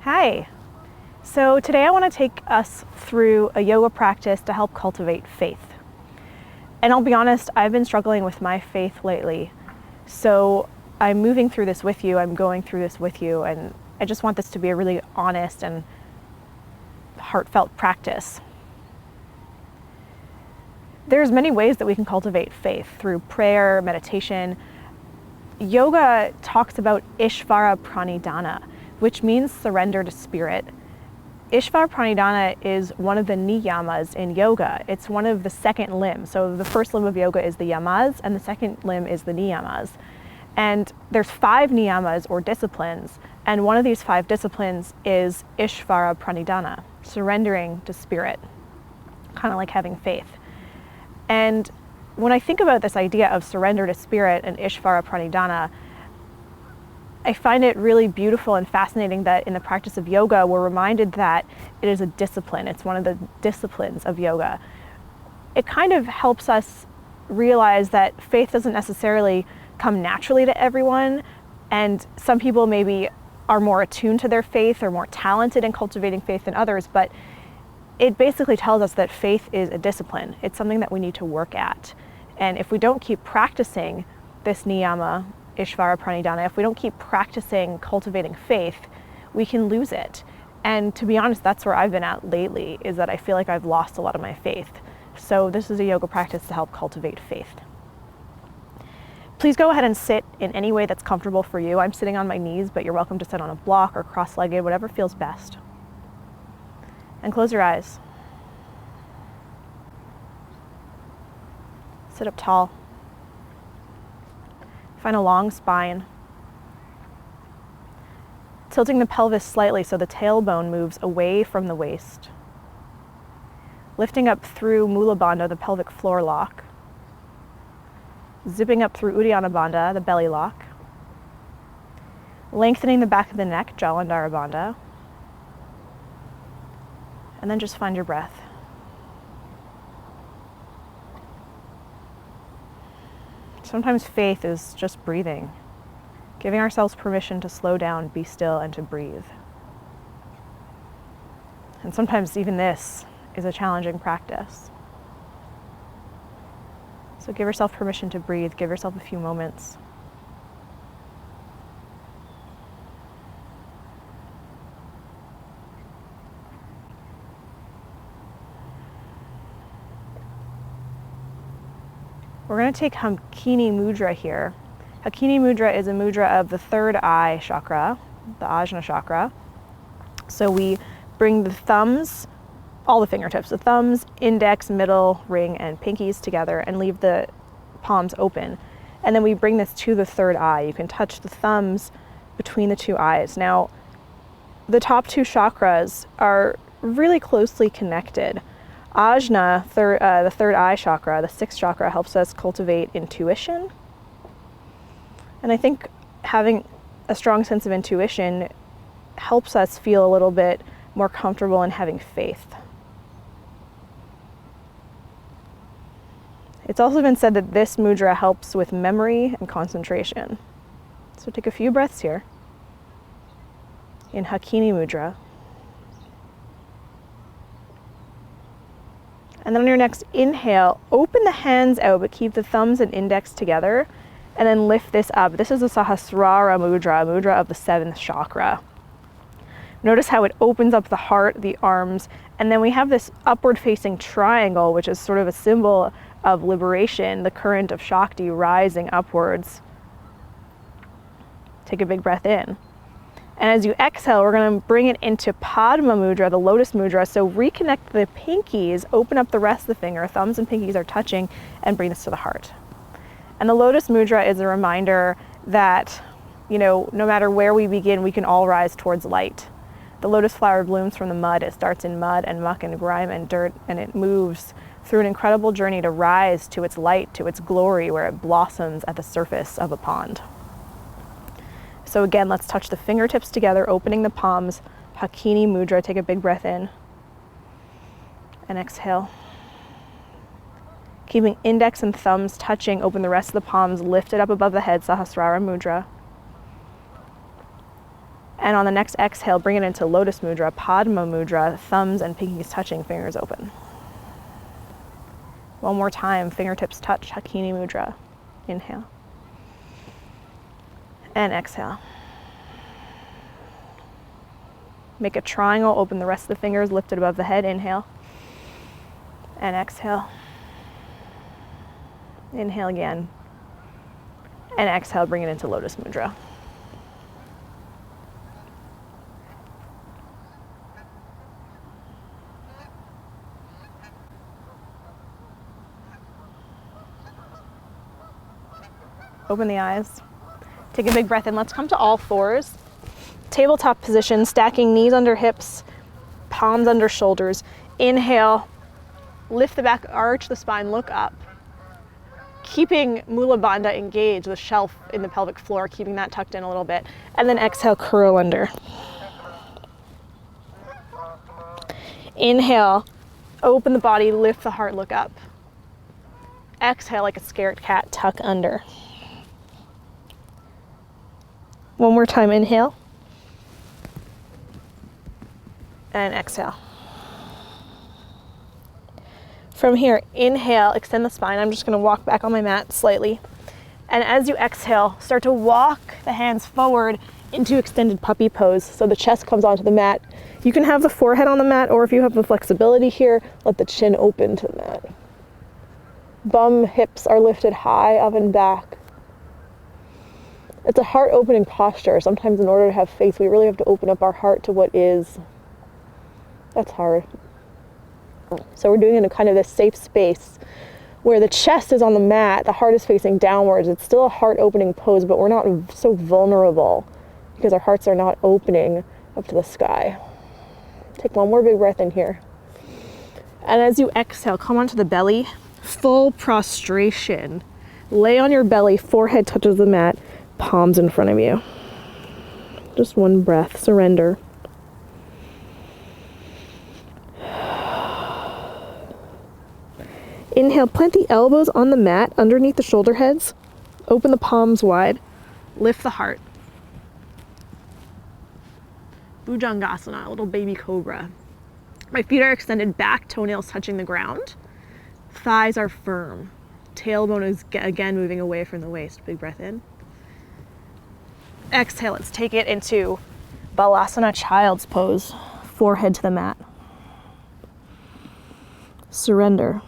Hi. So today I want to take us through a yoga practice to help cultivate faith. And I'll be honest, I've been struggling with my faith lately. So I'm moving through this with you, I'm going through this with you, and I just want this to be a really honest and heartfelt practice. There's many ways that we can cultivate faith through prayer, meditation. Yoga talks about Ishvara Pranidhana, which means surrender to spirit. Ishvara Pranidhana is one of the niyamas in yoga. It's one of the second limbs. So the first limb of yoga is the yamas, and the second limb is the niyamas. And there's 5 niyamas or disciplines, and one of these 5 disciplines is Ishvara Pranidhana, surrendering to spirit, kind of like having faith. And when I think about this idea of surrender to spirit and Ishvara Pranidhana, I find it really beautiful and fascinating that in the practice of yoga, we're reminded that it is a discipline. It's one of the disciplines of yoga. It kind of helps us realize that faith doesn't necessarily come naturally to everyone, and some people maybe are more attuned to their faith or more talented in cultivating faith than others, but it basically tells us that faith is a discipline. It's something that we need to work at. And if we don't keep practicing this niyama, Ishvara Pranidhana, if we don't keep practicing cultivating faith, we can lose it. And to be honest, that's where I've been at lately, is that I feel like I've lost a lot of my faith. So this is a yoga practice to help cultivate faith. Please go ahead and sit in any way that's comfortable for you. I'm sitting on my knees, but you're welcome to sit on a block or cross-legged, whatever feels best. And close your eyes. Sit up tall. Find a long spine. Tilting the pelvis slightly so the tailbone moves away from the waist. Lifting up through Mula Bandha, the pelvic floor lock. Zipping up through Uddiyana Bandha, the belly lock. Lengthening the back of the neck, Jalandhara Bandha. And then just find your breath. Sometimes faith is just breathing, giving ourselves permission to slow down, be still, and to breathe. And sometimes even this is a challenging practice. So give yourself permission to breathe, give yourself a few moments. We're going to take Hakini Mudra here. Hakini Mudra is a mudra of the third eye chakra, the Ajna chakra. So we bring the thumbs, all the fingertips, the thumbs, index, middle, ring, and pinkies together and leave the palms open. And then we bring this to the third eye. You can touch the thumbs between the 2 eyes. Now, the top 2 chakras are really closely connected. Ajna, the third eye chakra, the 6th chakra, helps us cultivate intuition. And I think having a strong sense of intuition helps us feel a little bit more comfortable in having faith. It's also been said that this mudra helps with memory and concentration. So take a few breaths here in Hakini Mudra. And then on your next inhale, open the hands out, but keep the thumbs and index together, and then lift this up. This is a Sahasrara mudra, a mudra of the 7th chakra. Notice how it opens up the heart, the arms, and then we have this upward facing triangle, which is sort of a symbol of liberation, the current of Shakti rising upwards. Take a big breath in. And as you exhale, we're going to bring it into Padma Mudra, the lotus mudra. So reconnect the pinkies, open up the rest of the finger, thumbs and pinkies are touching, and bring this to the heart. And the lotus mudra is a reminder that, no matter where we begin, we can all rise towards light. The lotus flower blooms from the mud. It starts in mud and muck and grime and dirt, and it moves through an incredible journey to rise to its light, to its glory, where it blossoms at the surface of a pond. So again, let's touch the fingertips together, opening the palms, Hakini Mudra. Take a big breath in and exhale. Keeping index and thumbs touching, open the rest of the palms, lift it up above the head, Sahasrara Mudra. And on the next exhale, bring it into Lotus Mudra, Padma Mudra, thumbs and pinkies touching, fingers open. One more time, fingertips touch, Hakini Mudra. Inhale. And exhale. Make a triangle, open the rest of the fingers, lift it above the head, inhale. And exhale. Inhale again. And exhale, bring it into Lotus Mudra. Open the eyes. Take a big breath in. Let's come to all fours. Tabletop position, stacking knees under hips, palms under shoulders. Inhale, lift the back, arch the spine, look up. Keeping Mula Bandha engaged, the shelf in the pelvic floor, keeping that tucked in a little bit. And then exhale, curl under. Inhale, open the body, lift the heart, look up. Exhale, like a scared cat, tuck under. One more time, inhale. And exhale. From here, inhale, extend the spine. I'm just gonna walk back on my mat slightly. And as you exhale, start to walk the hands forward into extended puppy pose. So the chest comes onto the mat. You can have the forehead on the mat, or if you have the flexibility here, let the chin open to the mat. Bum, hips are lifted high up and back. It's a heart opening posture. Sometimes in order to have faith, we really have to open up our heart to what is. That's hard. So we're doing it in a kind of this safe space where the chest is on the mat, the heart is facing downwards. It's still a heart opening pose, but we're not so vulnerable because our hearts are not opening up to the sky. Take one more big breath in here. And as you exhale, come onto the belly, full prostration. Lay on your belly, forehead touches the mat, palms in front of you. Just one breath, surrender. Inhale, plant the elbows on the mat underneath the shoulder heads. Open the palms wide. Lift the heart. Bhujangasana, a little baby cobra. My feet are extended back, toenails touching the ground. Thighs are firm. Tailbone is again moving away from the waist. Big breath in. Exhale, let's take it into Balasana, child's pose. Forehead to the mat. Surrender.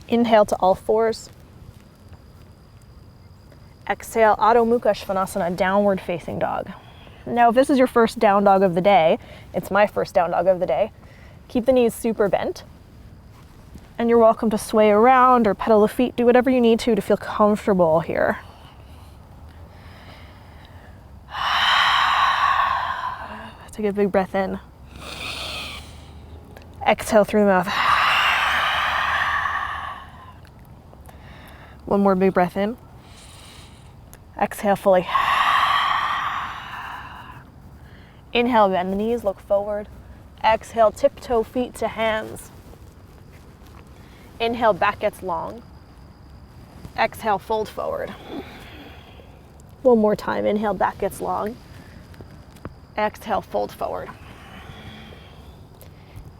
Inhale to all fours. Exhale, Adho Mukha Svanasana, downward facing dog. Now, if this is your first down dog of the day, it's my first down dog of the day, keep the knees super bent. And you're welcome to sway around or pedal the feet, do whatever you need to feel comfortable here. Take a big breath in. Exhale through the mouth. One more big breath in. Exhale fully. Inhale, bend the knees, look forward. Exhale, tiptoe feet to hands. Inhale, back gets long. Exhale, fold forward. One more time. Inhale, back gets long. Exhale, fold forward.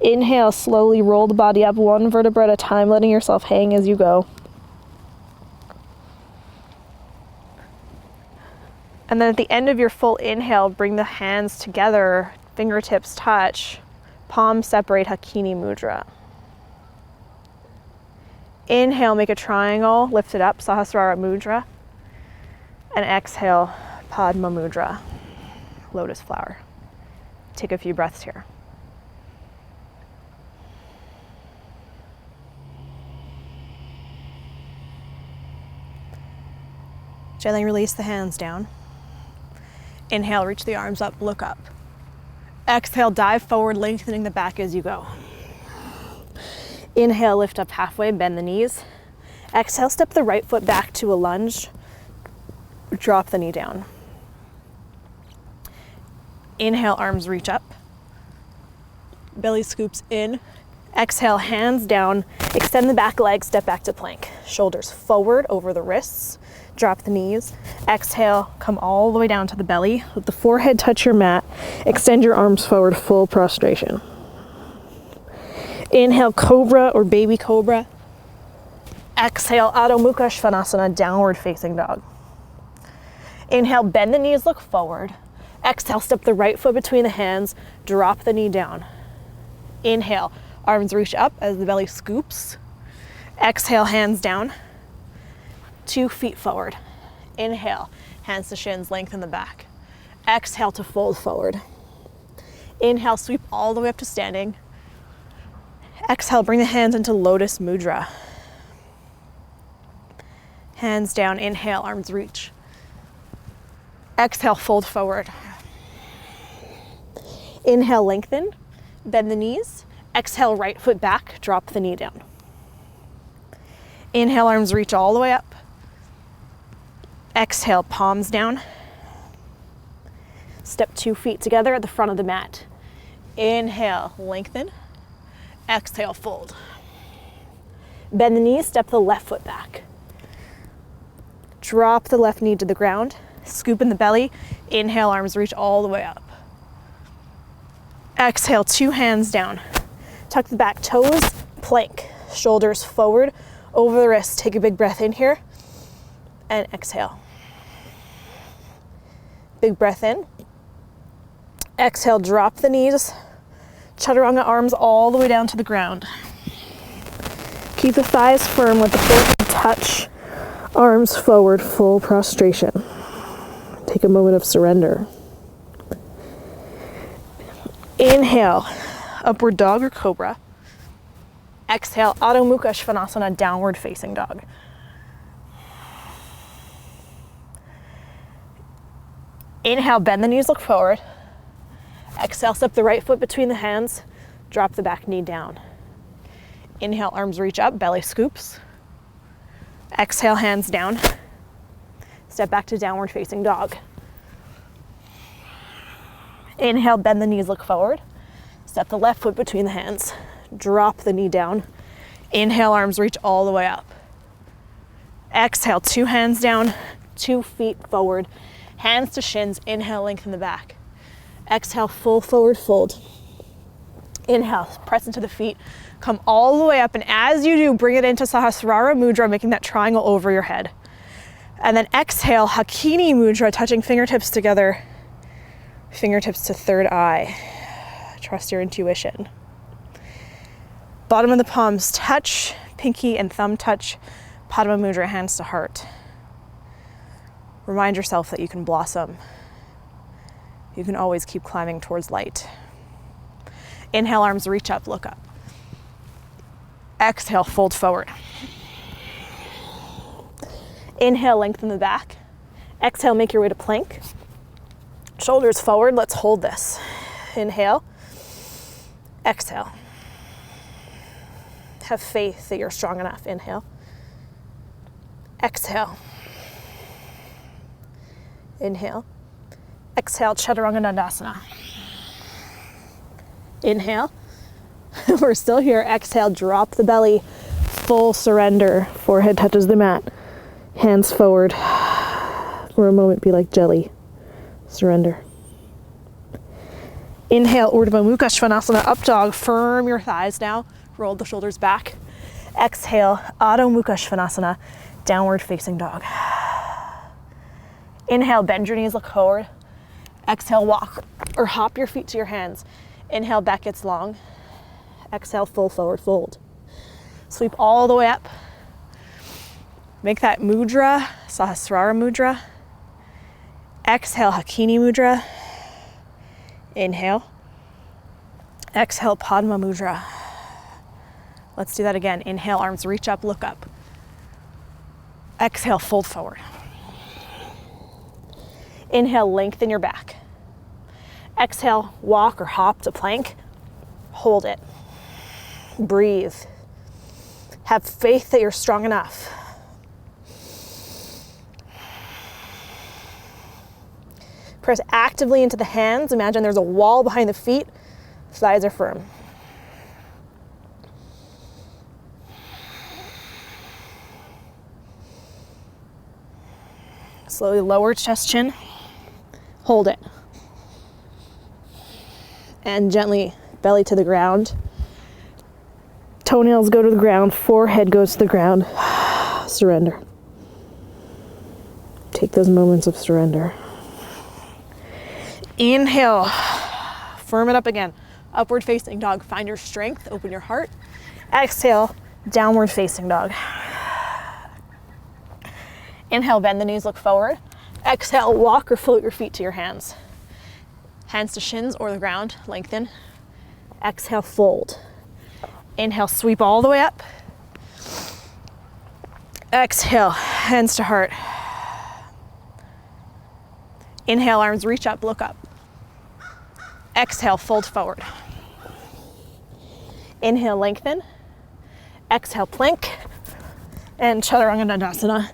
Inhale, slowly roll the body up one vertebra at a time, letting yourself hang as you go. And then at the end of your full inhale, bring the hands together, fingertips touch, palms separate, Hakini Mudra. Inhale, make a triangle, lift it up, Sahasrara Mudra. And exhale, Padma Mudra, lotus flower. Take a few breaths here. Gently release the hands down. Inhale, reach the arms up, look up. Exhale, dive forward, lengthening the back as you go. Inhale, lift up halfway, bend the knees. Exhale, step the right foot back to a lunge. Drop the knee down. Inhale, arms reach up. belly scoops in. Exhale, hands down, extend the back leg, step back to plank. Shoulders forward over the wrists, drop the knees. Exhale, come all the way down to the belly. Let the forehead touch your mat. Extend your arms forward, full prostration. Inhale, cobra or baby cobra. Exhale, Adho Mukha Svanasana, downward facing dog. Inhale, bend the knees, look forward. Exhale, step the right foot between the hands, drop the knee down. Inhale, arms reach up as the belly scoops. Exhale, hands down. 2 feet forward. Inhale, hands to shins, lengthen the back. Exhale to fold forward. Inhale, sweep all the way up to standing. Exhale, bring the hands into Lotus Mudra. Hands down, inhale, arms reach. Exhale, fold forward. Inhale, lengthen, bend the knees. Exhale, right foot back, drop the knee down. Inhale, arms reach all the way up. Exhale, palms down. Step 2 feet together at the front of the mat. Inhale, lengthen. Exhale, fold. Bend the knees, step the left foot back. Drop the left knee to the ground. Scoop in the belly. Inhale, arms reach all the way up. Exhale, 2 hands down. Tuck the back toes, plank. Shoulders forward, over the wrist. Take a big breath in here, and exhale. Big breath in. Exhale, drop the knees. Chaturanga arms all the way down to the ground. Keep the thighs firm, let the forehead touch. Arms forward, full prostration. Take a moment of surrender. Inhale, upward dog or cobra. Exhale, Adho Mukha Svanasana, downward facing dog. Inhale, bend the knees, look forward. Exhale, step the right foot between the hands, drop the back knee down. Inhale, arms reach up, belly scoops. Exhale, hands down. Step back to downward facing dog. Inhale, bend the knees, look forward. Step the left foot between the hands. Drop the knee down. Inhale, arms reach all the way up. Exhale, 2 hands down, 2 feet forward. Hands to shins. Inhale, lengthen the back. Exhale, full forward fold. Inhale, press into the feet. Come all the way up, and as you do, bring it into Sahasrara Mudra, making that triangle over your head. And then exhale, Hakini Mudra, touching fingertips together. Fingertips to third eye. Trust your intuition. Bottom of the palms touch, pinky and thumb touch. Padma Mudra, hands to heart. Remind yourself that you can blossom. You can always keep climbing towards light. Inhale, arms reach up, look up. Exhale, fold forward. Inhale, lengthen the back. Exhale, make your way to plank. Shoulders forward, let's hold this. Inhale. Exhale. Have faith that you're strong enough. Inhale. Exhale. Inhale. Exhale, Chaturanga Dandasana. Inhale. We're still here. Exhale, drop the belly. Full surrender. Forehead touches the mat. Hands forward. For a moment, be like jelly. Surrender. Inhale, Urdhva Mukha Svanasana, up dog. Firm your thighs now. Roll the shoulders back. Exhale, Adho Mukha Svanasana, downward facing dog. Inhale, bend your knees, look forward. Exhale, walk or hop your feet to your hands. Inhale, back gets long. Exhale, full forward fold. Sweep all the way up. Make that mudra, Sahasrara Mudra. Exhale, Hakini Mudra. Inhale. Exhale, Padma Mudra. Let's do that again. Inhale, arms reach up, look up. Exhale, fold forward. Inhale, lengthen your back. Exhale, walk or hop to plank. Hold it. Breathe. Have faith that you're strong enough. Press actively into the hands. Imagine there's a wall behind the feet. Thighs are firm. Slowly lower chest, chin. Hold it. And gently belly to the ground. Toenails go to the ground, forehead goes to the ground. Surrender. Take those moments of surrender. Inhale. Firm it up again. Upward facing dog. Find your strength. Open your heart. Exhale. Downward facing dog. Inhale, bend the knees, look forward. Exhale, walk or float your feet to your hands. Hands to shins or the ground, lengthen. Exhale, fold. Inhale, sweep all the way up. Exhale, hands to heart. Inhale, arms reach up, look up. Exhale, fold forward. Inhale, lengthen. Exhale, plank. And Chaturanga Dandasana.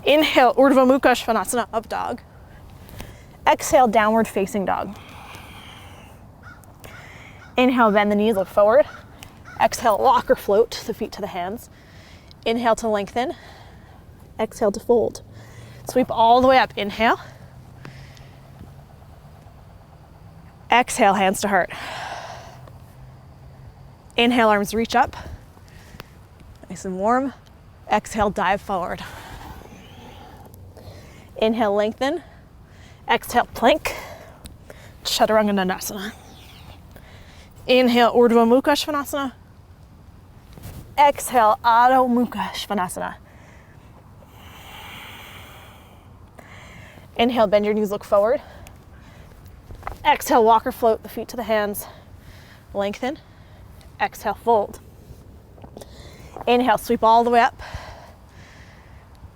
Inhale, Urdhva Mukha Svanasana, up dog. Exhale, downward facing dog. Inhale, bend the knees, look forward. Exhale, walk or float the feet to the hands. Inhale to lengthen. Exhale to fold. Sweep all the way up. Inhale. Exhale, hands to heart. Inhale, arms reach up. Nice and warm. Exhale, dive forward. Inhale, lengthen. Exhale, plank. Chaturanga Dandasana. Inhale, Urdhva Mukha Svanasana. Exhale, Adho Mukha Svanasana. Inhale, bend your knees, look forward. Exhale, walk or float the feet to the hands. Lengthen. Exhale, fold. Inhale, sweep all the way up.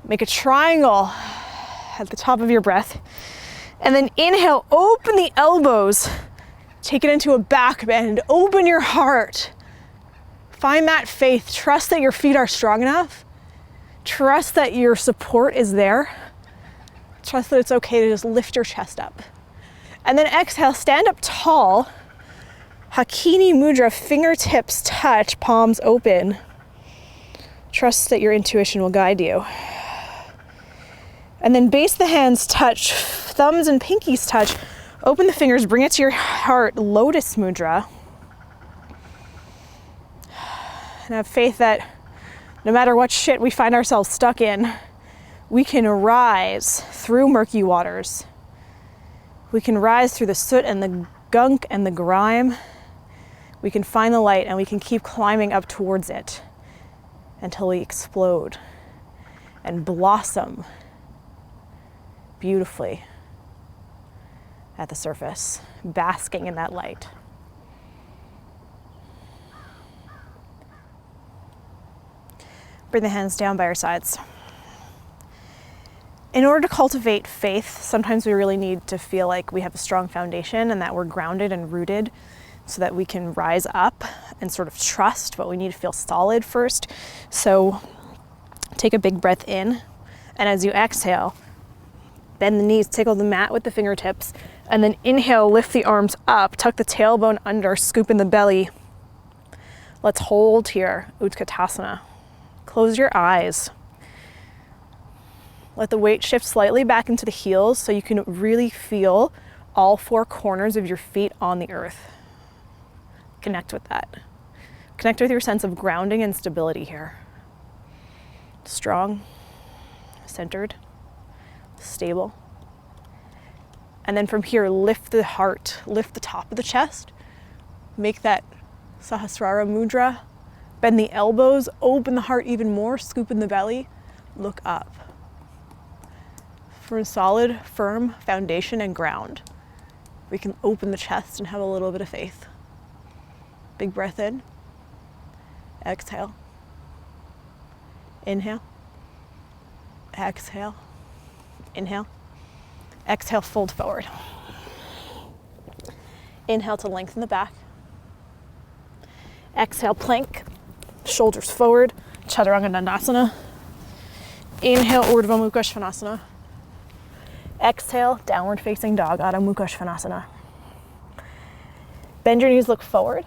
Make a triangle at the top of your breath. And then inhale, open the elbows. Take it into a back bend. Open your heart. Find that faith. Trust that your feet are strong enough. Trust that your support is there. Trust that it's okay to just lift your chest up. And then exhale, stand up tall. Hakini Mudra, fingertips touch, palms open. Trust that your intuition will guide you. And then base the hands touch, thumbs and pinkies touch. Open the fingers, bring it to your heart, Lotus Mudra. And have faith that no matter what shit we find ourselves stuck in, we can rise through murky waters. We can rise through the soot and the gunk and the grime. We can find the light and we can keep climbing up towards it until we explode and blossom beautifully at the surface, basking in that light. Bring the hands down by your sides. In order to cultivate faith, sometimes we really need to feel like we have a strong foundation and that we're grounded and rooted so that we can rise up and sort of trust, but we need to feel solid first. So take a big breath in, and as you exhale, bend the knees, tickle the mat with the fingertips, and then inhale, lift the arms up, tuck the tailbone under, scoop in the belly. Let's hold here, Utkatasana. Close your eyes. Let the weight shift slightly back into the heels so you can really feel all four corners of your feet on the earth. Connect with that. Connect with your sense of grounding and stability here. Strong, centered, stable. And then from here, lift the heart, lift the top of the chest. Make that Sahasrara mudra. Bend the elbows, open the heart even more, scoop in the belly, look up. For a solid, firm foundation and ground, we can open the chest and have a little bit of faith. Big breath in. Exhale. Inhale. Exhale. Inhale. Exhale, fold forward. Inhale to lengthen the back. Exhale, plank. Shoulders forward. Chaturanga Dandasana. Inhale, Urdhva Mukha Svanasana. Exhale, downward facing dog, Adho Mukha Svanasana. Bend your knees, look forward.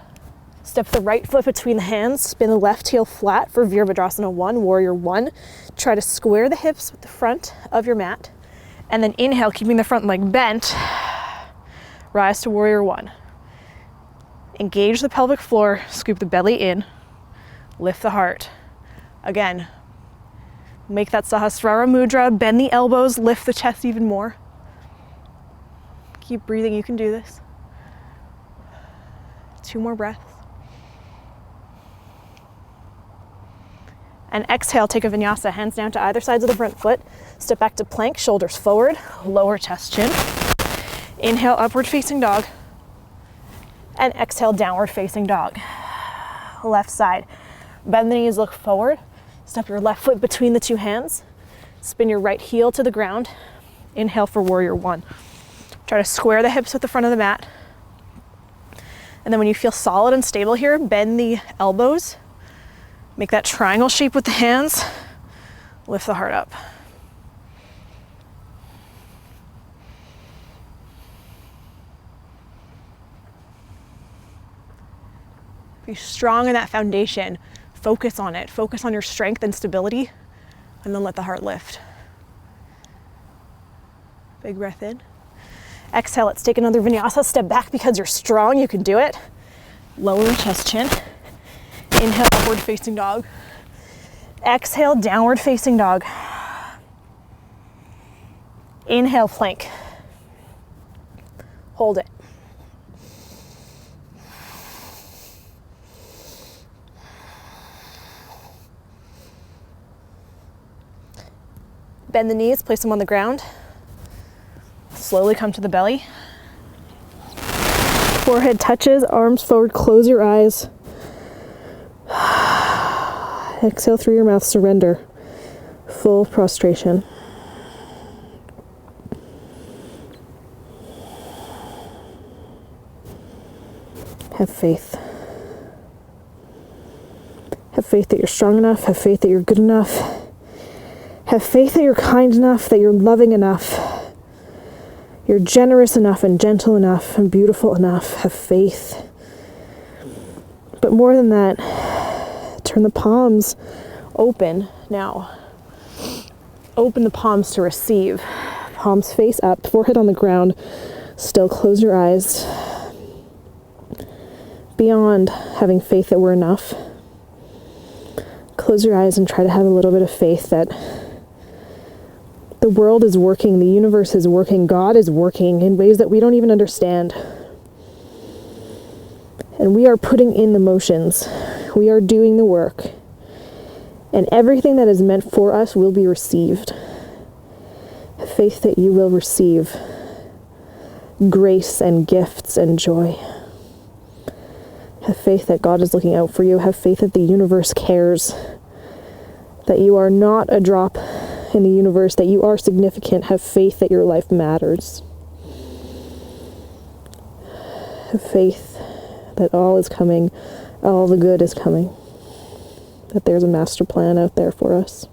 Step the right foot between the hands, spin the left heel flat for Virabhadrasana 1, Warrior 1. Try to square the hips with the front of your mat. And then inhale, keeping the front leg bent, rise to warrior one. Engage the pelvic floor, scoop the belly in, lift the heart. Again, make that Sahasrara mudra, bend the elbows, lift the chest even more. Keep breathing, you can do this. 2 more breaths. And exhale, take a vinyasa, hands down to either sides of the front foot. Step back to plank, shoulders forward, lower chest, chin. Inhale, upward facing dog. And exhale, downward facing dog. Left side. Bend the knees, look forward. Step your left foot between the 2 hands. Spin your right heel to the ground. Inhale for warrior one. Try to square the hips with the front of the mat. And then when you feel solid and stable here, bend the elbows. Make that triangle shape with the hands. Lift the heart up. Be strong in that foundation. Focus on it. Focus on your strength and stability, and then let the heart lift. Big breath in. Exhale, let's take another vinyasa. Step back because you're strong, you can do it. Lower chest, chin. Inhale, upward facing dog. Exhale, downward facing dog. Inhale, plank. Hold it. Bend the knees, place them on the ground. Slowly come to the belly. Forehead touches, arms forward, close your eyes. Exhale through your mouth, surrender. Full prostration. Have faith. Have faith that you're strong enough. Have faith that you're good enough. Have faith that you're kind enough, that you're loving enough. You're generous enough and gentle enough and beautiful enough. Have faith. But more than that, turn the palms open now. Open the palms to receive. Palms face up, forehead on the ground. Still close your eyes. Beyond having faith that we're enough, close your eyes and try to have a little bit of faith that the world is working, the universe is working, God is working in ways that we don't even understand. And we are putting in the motions. We are doing the work. And everything that is meant for us will be received. Have faith that you will receive grace and gifts and joy. Have faith that God is looking out for you. Have faith that the universe cares. That you are not a drop in the universe, that you are significant. Have faith that your life matters. Have faith that all is coming, all the good is coming, that there's a master plan out there for us.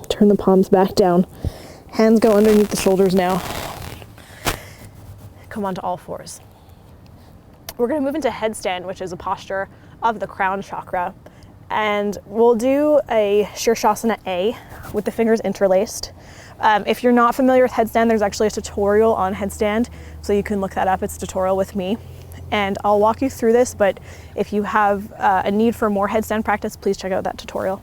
Turn the palms back down. Hands go underneath the shoulders now. Come onto all fours. We're going to move into headstand, which is a posture of the crown chakra. And we'll do a Shirshasana A with the fingers interlaced. If you're not familiar with headstand, there's actually a tutorial on headstand, so you can look that up. It's a tutorial with me. And I'll walk you through this, but if you have a need for more headstand practice, please check out that tutorial.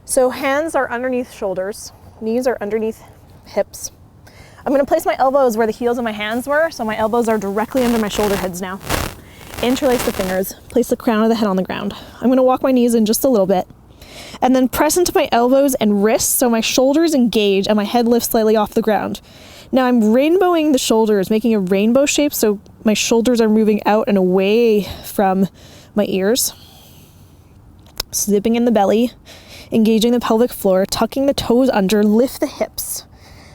So hands are underneath shoulders, knees are underneath hips. I'm going to place my elbows where the heels of my hands were, so my elbows are directly under my shoulder heads now. Interlace the fingers, place the crown of the head on the ground. I'm going to walk my knees in just a little bit, and then press into my elbows and wrists so my shoulders engage and my head lifts slightly off the ground. Now I'm rainbowing the shoulders, making a rainbow shape so my shoulders are moving out and away from my ears. Zipping in the belly, engaging the pelvic floor, tucking the toes under, lift the hips.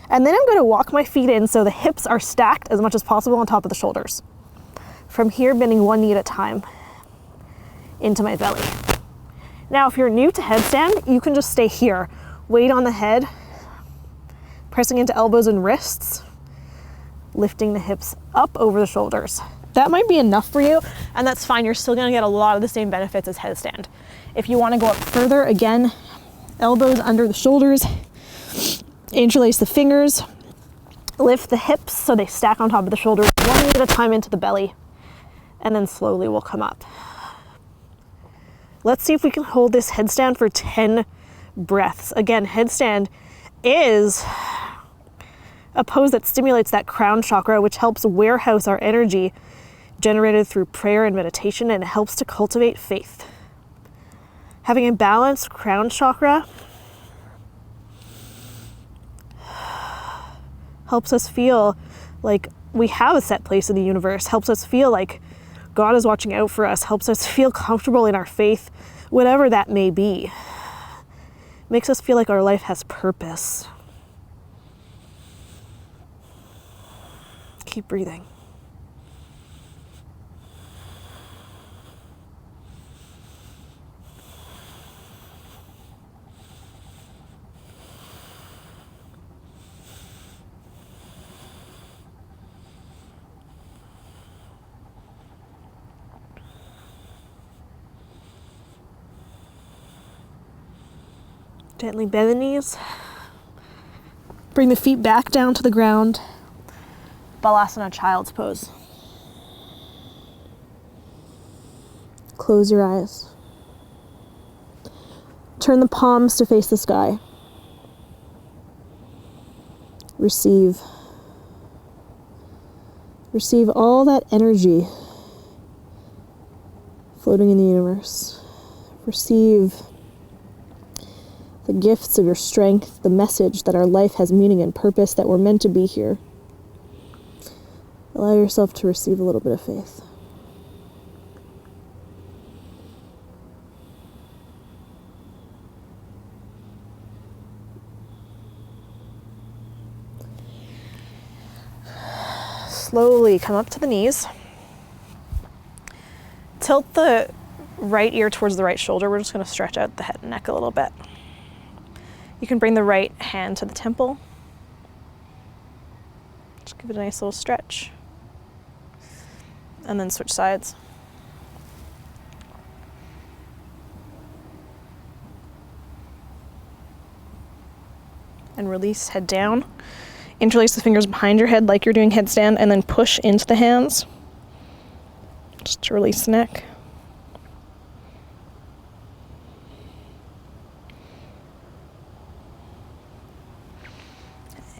And then I'm going to walk my feet in so the hips are stacked as much as possible on top of the shoulders. From here, bending one knee at a time into my belly. Now, if you're new to headstand, you can just stay here. Weight on the head, pressing into elbows and wrists, lifting the hips up over the shoulders. That might be enough for you, and that's fine. You're still gonna get a lot of the same benefits as headstand. If you wanna go up further, again, elbows under the shoulders, interlace the fingers, lift the hips so they stack on top of the shoulders, one at a time into the belly, and then slowly we'll come up. Let's see if we can hold this headstand for 10 breaths. Again, headstand is a pose that stimulates that crown chakra, which helps warehouse our energy generated through prayer and meditation, and it helps to cultivate faith. Having a balanced crown chakra helps us feel like we have a set place in the universe, helps us feel like God is watching out for us, helps us feel comfortable in our faith, whatever that may be. Makes us feel like our life has purpose. Keep breathing. Gently bend the knees. Bring the feet back down to the ground. Balasana, child's pose. Close your eyes. Turn the palms to face the sky. Receive. Receive all that energy floating in the universe. Receive the gifts of your strength, the message that our life has meaning and purpose, that we're meant to be here. Allow yourself to receive a little bit of faith. Slowly come up to the knees. Tilt the right ear towards the right shoulder. We're just going to stretch out the head and neck a little bit. You can bring the right hand to the temple. Just give it a nice little stretch. And then switch sides. And release, head down. Interlace the fingers behind your head like you're doing headstand, and then push into the hands. Just to release the neck.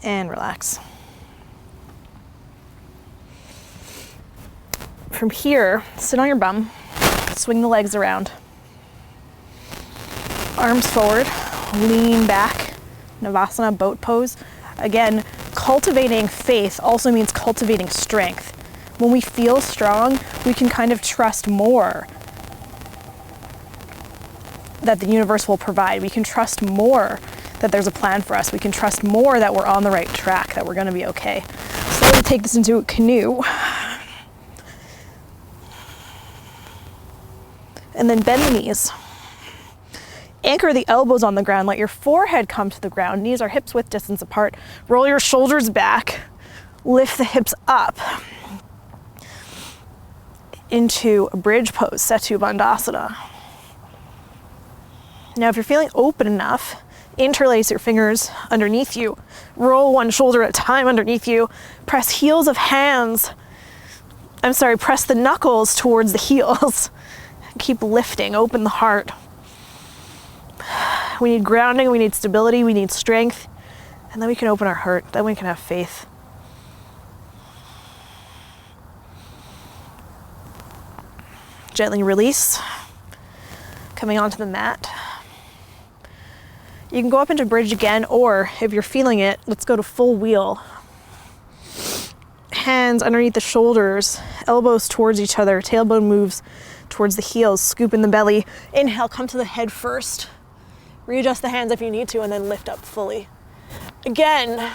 And relax. From here, sit on your bum, swing the legs around. Arms forward, lean back, Navasana, boat pose. Again, cultivating faith also means cultivating strength. When we feel strong, we can kind of trust more that the universe will provide. We can trust more that there's a plan for us. We can trust more that we're on the right track, that we're gonna be okay. Slowly take this into a canoe. And then bend the knees. Anchor the elbows on the ground, let your forehead come to the ground. Knees are hips width distance apart. Roll your shoulders back, lift the hips up into a bridge pose, Setu Bandhasana. Now if you're feeling open enough, interlace your fingers underneath you. Roll one shoulder at a time underneath you. Press the knuckles towards the heels. Keep lifting, open the heart. We need grounding, we need stability, we need strength, and then we can open our heart, then we can have faith. Gently release, coming onto the mat. You can go up into bridge again, or if you're feeling it, let's go to full wheel. Hands underneath the shoulders, elbows towards each other, tailbone moves towards the heels, scoop in the belly. Inhale, come to the head first. Readjust the hands if you need to, and then lift up fully. Again,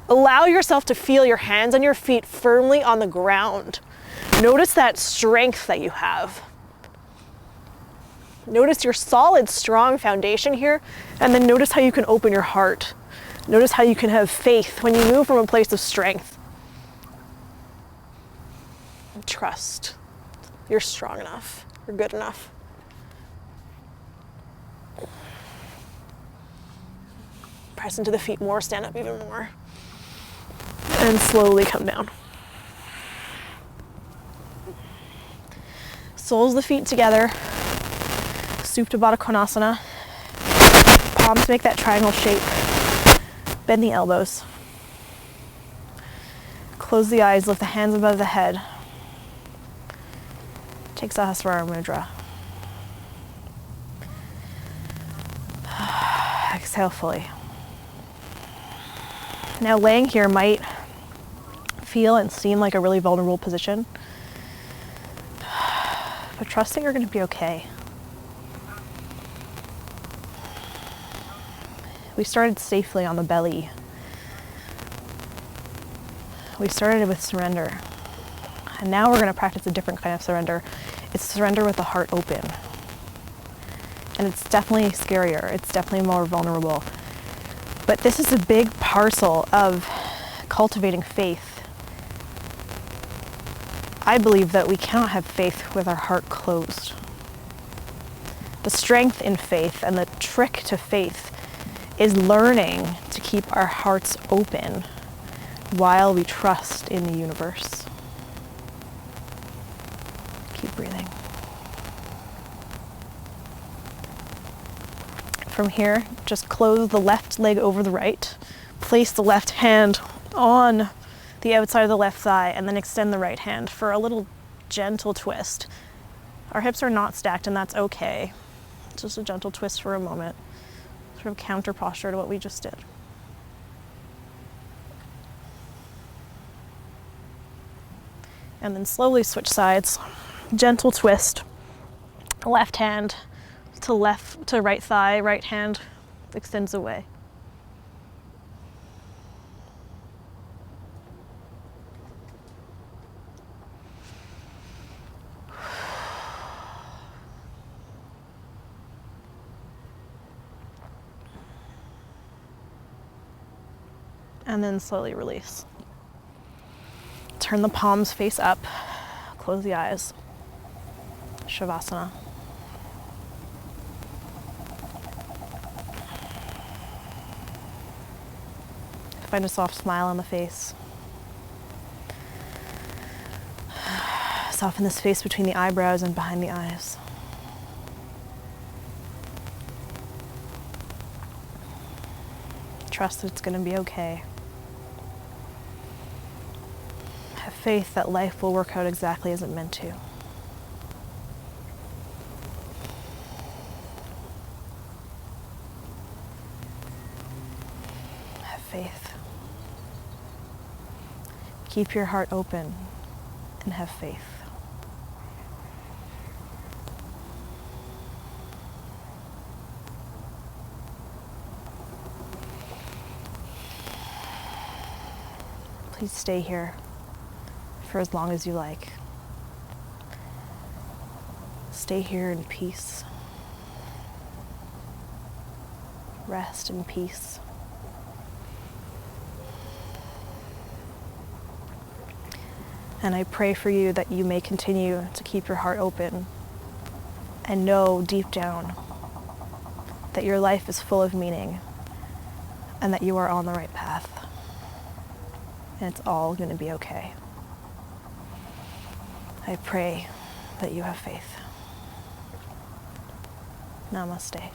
allow yourself to feel your hands and your feet firmly on the ground. Notice that strength that you have. Notice your solid, strong foundation here, and then notice how you can open your heart. Notice how you can have faith when you move from a place of strength. of trust. You're strong enough. You're good enough. Press into the feet more, stand up even more. And slowly come down. Soles of the feet together. Supta Baddha Konasana. Palms make that triangle shape. Bend the elbows. Close the eyes, lift the hands above the head. Take Sahasrara Mudra. Exhale fully. Now laying here might feel and seem like a really vulnerable position, but trust that you're going to be okay. We started safely on the belly. We started with surrender. And now we're going to practice a different kind of surrender. It's surrender with the heart open. And it's definitely scarier. It's definitely more vulnerable. But this is a big parcel of cultivating faith. I believe that we cannot have faith with our heart closed. The strength in faith and the trick to faith is learning to keep our hearts open while we trust in the universe. Keep breathing. From here, just close the left leg over the right. Place the left hand on the outside of the left thigh and then extend the right hand for a little gentle twist. Our hips are not stacked and that's okay. It's just a gentle twist for a moment. Sort of counter posture to what we just did. And then slowly switch sides. Gentle twist. Left hand to right thigh, right hand extends away. And then slowly release. Turn the palms face up, close the eyes. Shavasana. Find a soft smile on the face. Soften the space between the eyebrows and behind the eyes. Trust that it's going to be okay. Have faith that life will work out exactly as it meant to. Have faith. Keep your heart open and have faith. Please stay here for as long as you like. Stay here in peace. Rest in peace. And I pray for you that you may continue to keep your heart open and know deep down that your life is full of meaning and that you are on the right path. And it's all going to be okay. I pray that you have faith. Namaste.